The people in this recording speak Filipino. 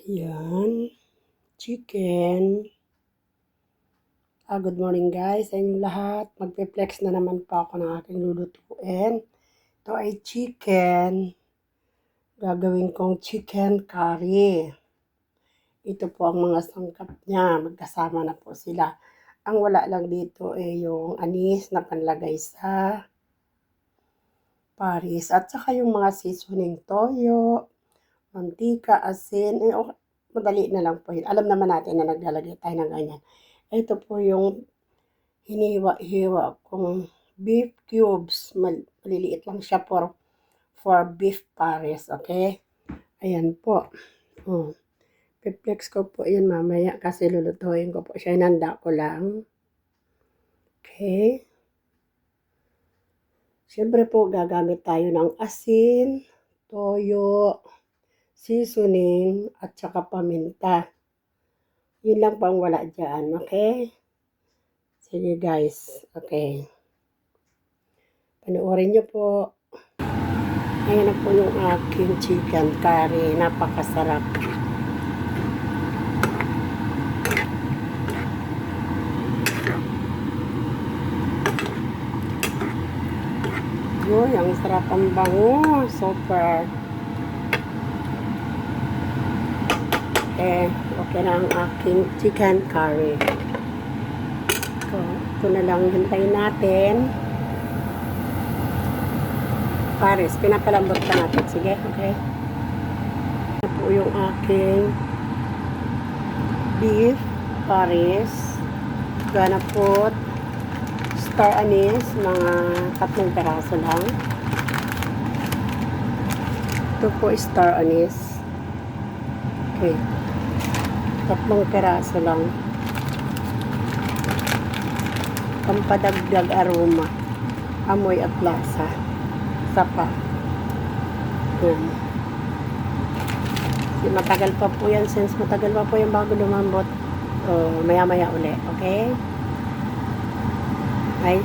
Yan, chicken. Good morning guys sa inyong lahat. Magpe-flex na naman po ako ng aking lulutuin. Ito ay chicken. Gagawin kong chicken curry. Ito po ang mga sangkap niya. Magkasama na po sila. Ang wala lang dito ay yung anis na panlagay sa paris. At saka yung mga seasoning toyo, mantika, asin. Okay, madali na lang po yun. Alam naman natin na naglalagay tayo ng ganyan. Ito po yung hiniwa-hiwa kong beef cubes. Maliliit lang siya for beef pares, okay? Ayan po. Piplex ko po yun mamaya kasi lulutuin ko po siya. Inanda ko lang. Okay. Siyempre po gagamit tayo ng asin, toyo, seasoning, at saka paminta. Yun lang pang wala dyan, okay? Sige guys, okay. Panoorin nyo po. Ayan na po yung aking chicken curry. Napakasarap. Uy, ang sarap ang bango. Super. Okay na ang aking chicken curry. Ito na lang hintayin natin. Pares, pinapalambot ka natin. Sige, okay. Ito po yung aking beef pares. Gana po star anise, mga 3 peraso lang. Ito po star anise. Okay. 3 peraso lang. Pampadagdag aroma, amoy at lasa. Sapa. Yan. Matagal pa po yan, since matagal pa po yung bago lumambot. So, maya-maya uli. Okay? Ay.